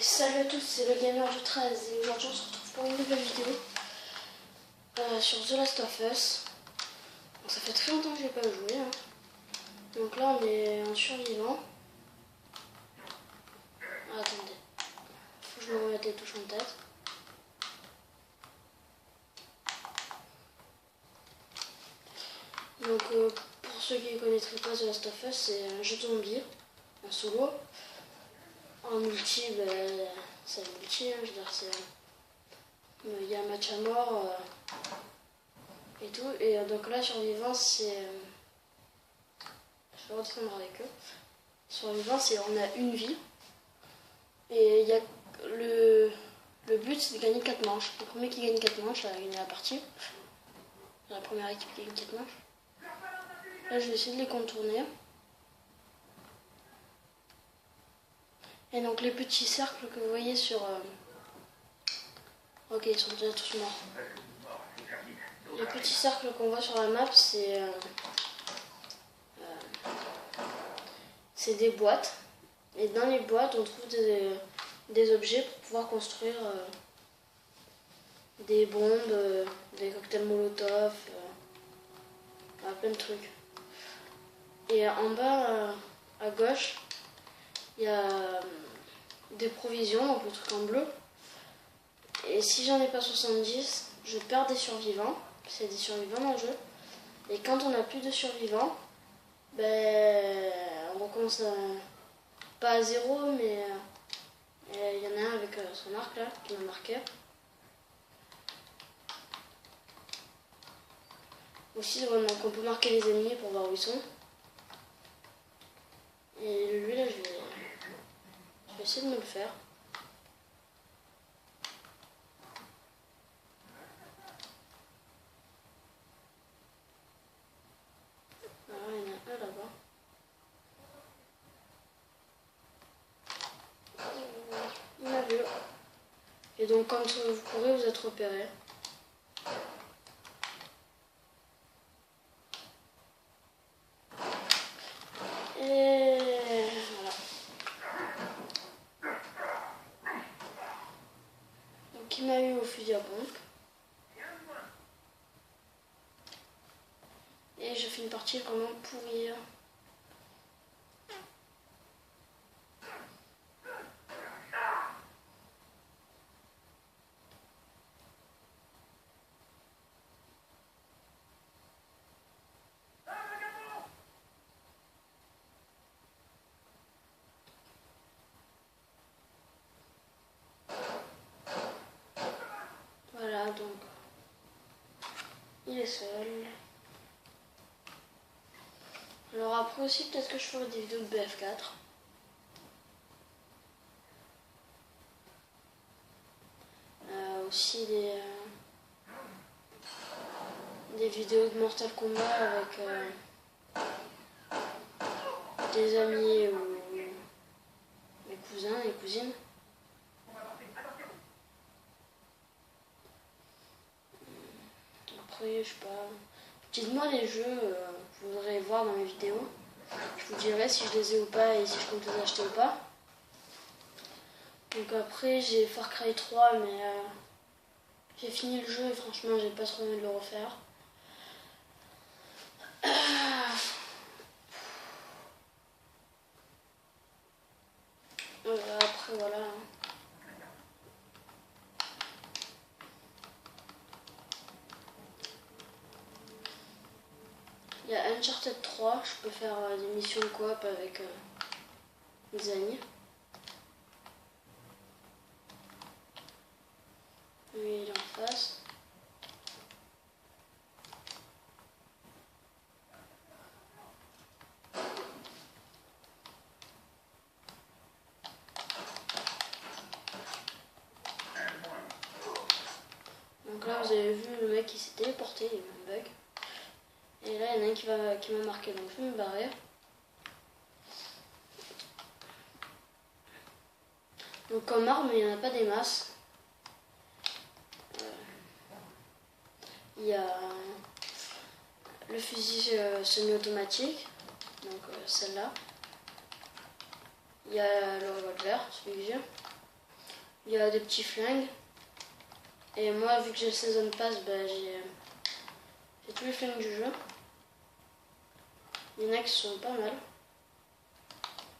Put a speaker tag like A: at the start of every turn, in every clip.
A: Salut à tous, c'est le Gamer du 13 et aujourd'hui on se retrouve pour une nouvelle vidéo sur The Last of Us. Donc, ça fait très longtemps que j'ai pas joué. Donc là on est en survivant. Ah, attendez, faut que je me remette les touches en tête. Donc pour ceux qui ne connaîtraient pas The Last of Us, c'est un jeu de zombie en solo. En multi, c'est multi, je veux dire, il y a un match à mort et tout. Et donc là, survivant, c'est. Je vais reprendre avec eux. Survivant, c'est on a une vie. Et il y a le but, c'est de gagner 4 manches. Le premier qui gagne 4 manches, il gagne la partie. La première équipe qui gagne 4 manches. Là, je vais essayer de les contourner. Et donc les petits cercles que vous voyez sur... Ok, ils sont déjà tous morts. Les petits cercles qu'on voit sur la map, c'est des boîtes. Et dans les boîtes, on trouve des objets pour pouvoir construire des bombes, des cocktails Molotov, plein de trucs. Et en bas, à gauche, il y a des provisions, donc le truc en bleu. Et si j'en ai pas 70, je perds des survivants. C'est des survivants dans le jeu. Et quand on n'a plus de survivants, on recommence pas à zéro, mais il y en a un avec son arc là qui m'a marqué. Aussi, donc, on peut marquer les ennemis pour voir où ils sont. Et lui là, je vais essayer de me le faire. Alors, il y en a un là-bas. Il m'a vu. Et donc, quand vous courez, vous êtes repéré. Et voilà. Donc, il m'a eu au fusil à pompe. Et je fais une partie vraiment pourrie. Voilà, donc il est seul. Alors après aussi, peut-être que je ferai des vidéos de BF4. Aussi des vidéos de Mortal Kombat avec des amis ou mes cousins et cousines. Après, je sais pas. Dites-moi les jeux que vous voudrez voir dans mes vidéos. Je vous dirai si je les ai ou pas et si je compte les acheter ou pas. Donc après, j'ai Far Cry 3, mais j'ai fini le jeu et franchement, j'ai pas trop envie de le refaire. Après, voilà. Il y a Uncharted 3, je peux faire des missions de coop avec des amis. Lui, il est en face. Donc là, vous avez vu le mec qui s'est téléporté, il y a eu un bug. Et là, il y en a un qui m'a marqué, donc je vais me barrer. Donc comme arme, il n'y en a pas des masses. Il y a le fusil semi-automatique, donc celle-là. Il y a le revolver, celui que j'ai. il y a des petits flingues. Et moi, vu que j'ai le Season Pass, bah, j'ai tous les flingues du jeu. Il y en a qui sont pas mal.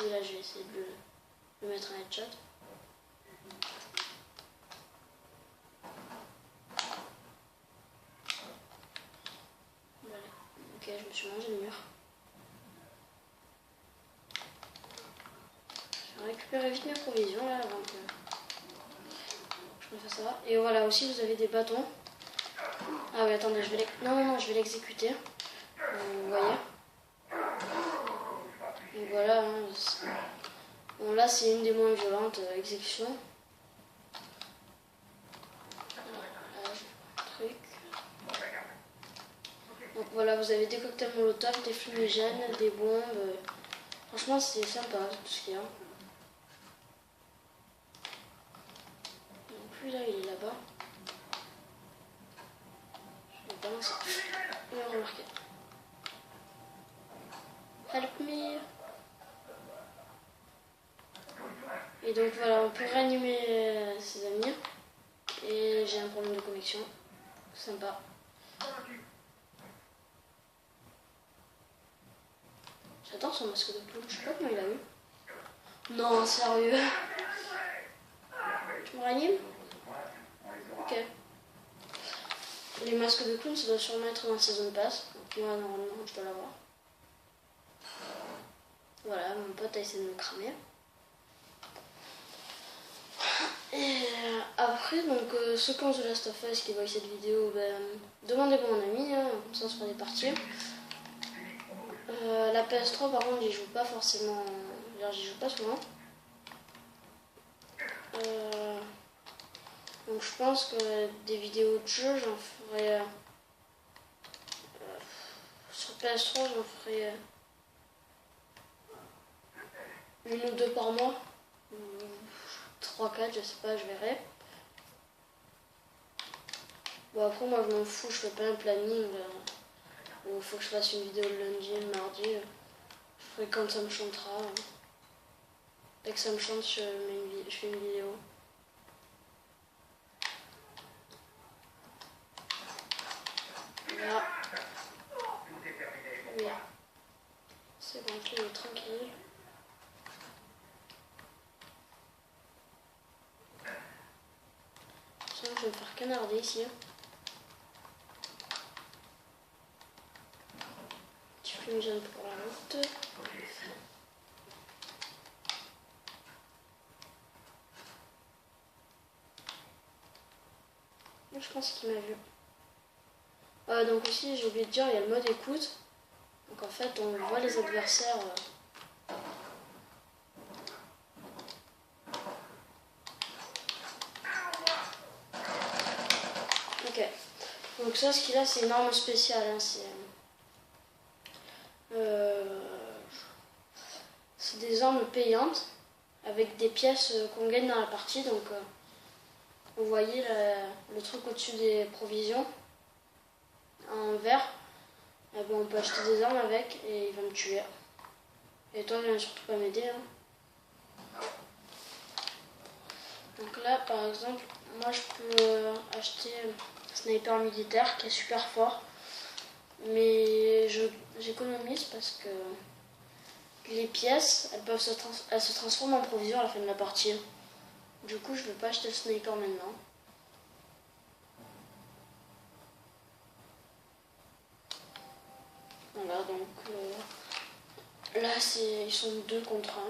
A: Et là, je vais essayer de le mettre en headshot. Voilà. Ok, je me suis mangé le mur. Je vais récupérer vite mes provisions là avant que je me fasse ça. Et voilà, aussi vous avez des bâtons. Ah oui, attendez, je vais non, je vais l'exécuter. Vous voyez. Donc voilà. Hein, bon, là, c'est une des moins violentes, exécution. Truc. Donc voilà, vous avez des cocktails Molotov, des fumigènes, des bombes. Franchement, c'est sympa tout ce qu'il y a. Donc lui là, il est là-bas. Je vais balancer. Il a remarqué. Help me. Et donc voilà, on peut réanimer ses amis. Et j'ai un problème de connexion. Sympa. J'adore son masque de clown. Je sais pas comment il a eu. Non, sérieux. Tu me réanimes? Ok. Les masques de clown, ça doit sûrement être dans Season Pass. Donc moi, normalement, je dois l'avoir. Voilà, mon pote a essayé de me cramer. Et après, donc, ceux qui ont The Last of Us qui voient cette vidéo, ben, demandez-moi mon ami, hein, comme ça on se fera des parties. La PS3, par contre, j'y joue pas forcément. J'y joue pas souvent. Donc, je pense que des vidéos de jeu, j'en ferai. Sur PS3, j'en ferai une ou deux par mois. 3-4, je sais pas, je verrai. Bon, après, moi, je m'en fous, je fais pas un planning. Il faut que je fasse une vidéo le lundi, le mardi. Je ferai quand ça me chantera. Dès que ça me chante, je fais une vidéo. Là. Oui. C'est bon, il est tranquille. Je vais me faire canarder ici. Petit fumigène pour la route. Je pense qu'il m'a vu. Donc aussi, j'ai oublié de dire, il y a le mode écoute. Donc en fait, on voit les adversaires. Ok. Donc ça, ce qu'il a, c'est une arme spéciale. Hein. C'est des armes payantes avec des pièces qu'on gagne dans la partie. Donc vous voyez le truc au-dessus des provisions en vert. Eh ben, on peut acheter des armes avec et il va me tuer. Et toi, viens surtout pas m'aider. Hein. Donc là, par exemple, moi je peux acheter un sniper militaire qui est super fort. Mais j'économise parce que les pièces, elles se transforment en provisions à la fin de la partie. Du coup, je ne vais pas acheter le sniper maintenant. Voilà, donc là, ils sont 2 contre 1.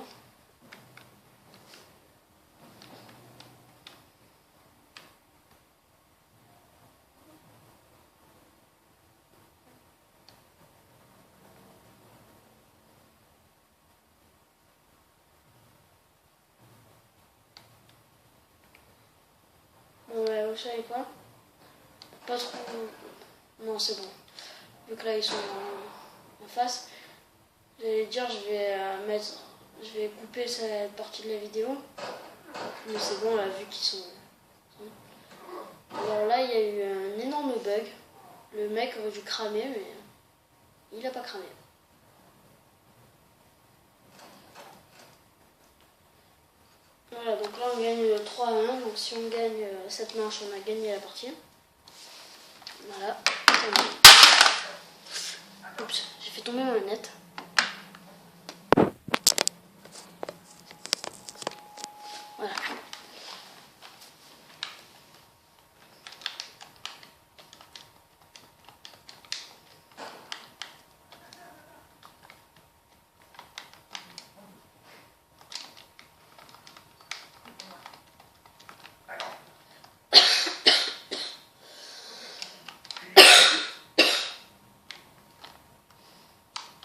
A: Ouais, vous savez quoi? Pas trop... Non, c'est bon. Vu que là, ils sont en face, j'allais dire, je vais couper cette partie de la vidéo. Mais c'est bon, là, vu qu'ils sont... Alors là, il y a eu un énorme bug. Le mec aurait dû cramer, mais il a pas cramé. Voilà, donc là on gagne 3-1, donc si on gagne cette manche, on a gagné la partie. Voilà. Oups, j'ai fait tomber ma manette. Voilà.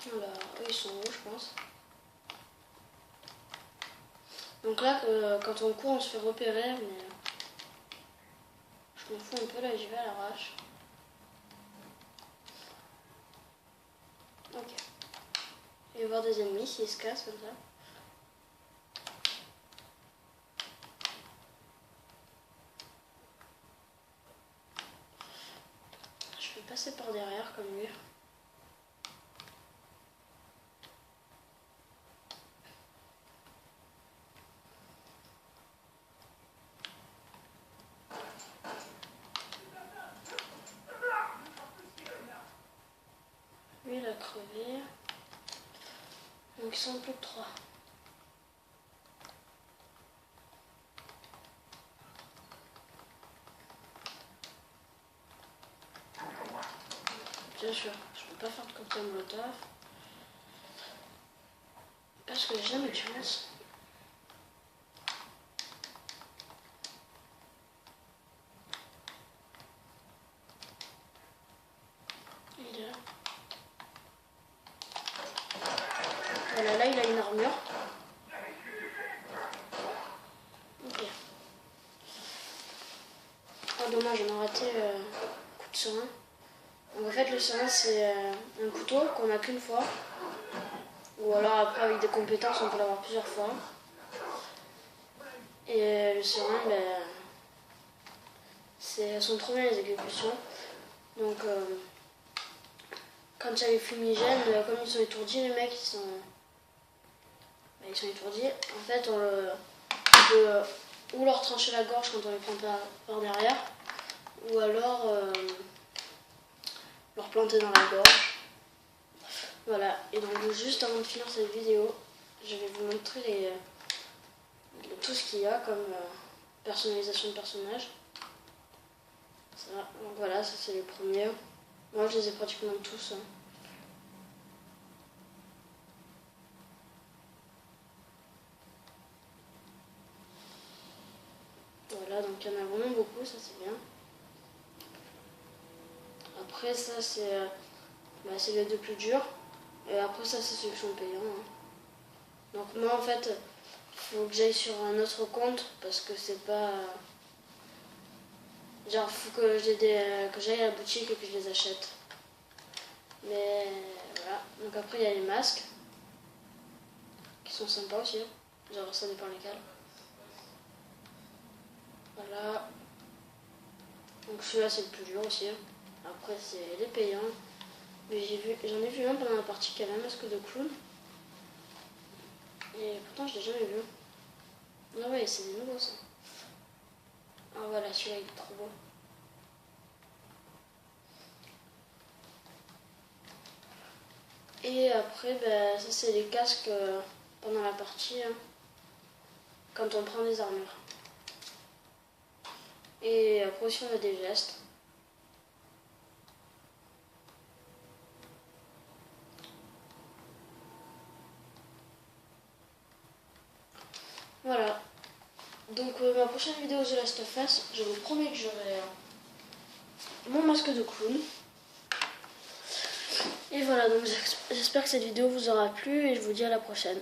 A: Voilà, eux ils sont hauts, je pense. Donc là, quand on court, on se fait repérer, mais je m'en fous un peu, là, j'y vais à l'arrache. Ok. Et voir des ennemis s'ils se cassent comme ça. Je vais passer par derrière comme lui. Lui, il a crevé. Donc ils sont plus que 3. Bien sûr, je peux pas faire de cocktail molotov. Parce que j'ai jamais de chance. Il est là. Voilà, là il a une armure. Ok. Oh dommage, on a raté coup de serin. Donc en fait le serin c'est un couteau qu'on a qu'une fois. Ou alors après avec des compétences on peut l'avoir plusieurs fois. Et le serin, ben, elles sont trop bien les exécutions. Donc quand il y a les fumigènes, comme ils sont étourdis, les mecs ils sont étourdis. En fait on peut ou leur trancher la gorge quand on les prend par derrière, ou alors leur planter dans la gorge. Voilà, et donc juste avant de finir cette vidéo, je vais vous montrer tout ce qu'il y a comme personnalisation de personnages. Ça, donc voilà, ça c'est les premiers. Moi je les ai pratiquement tous. Hein. Voilà, donc il y en a vraiment beaucoup, ça c'est bien. Après ça c'est les deux plus durs. Et après ça c'est ceux qui sont payants. Hein. Donc moi en fait, faut que j'aille sur un autre compte parce que c'est pas... Genre faut que j'aille à la boutique et que je les achète. Mais voilà, donc après il y a les masques qui sont sympas aussi. Genre ça dépend lesquels. Voilà. Donc celui-là c'est le plus dur aussi. Après c'est les payants. Mais j'en ai vu un pendant la partie qui avait un masque de clown. Et pourtant je l'ai jamais vu. Ah ouais, c'est des nouveaux ça. Ah voilà, celui-là il est trop beau. Et après, ben, ça c'est les casques pendant la partie, hein, quand on prend des armures. Et après aussi on a des gestes. Voilà. Donc ma prochaine vidéo The Last of Us, je vous promets que j'aurai mon masque de clown. Et voilà, donc j'espère que cette vidéo vous aura plu et je vous dis à la prochaine.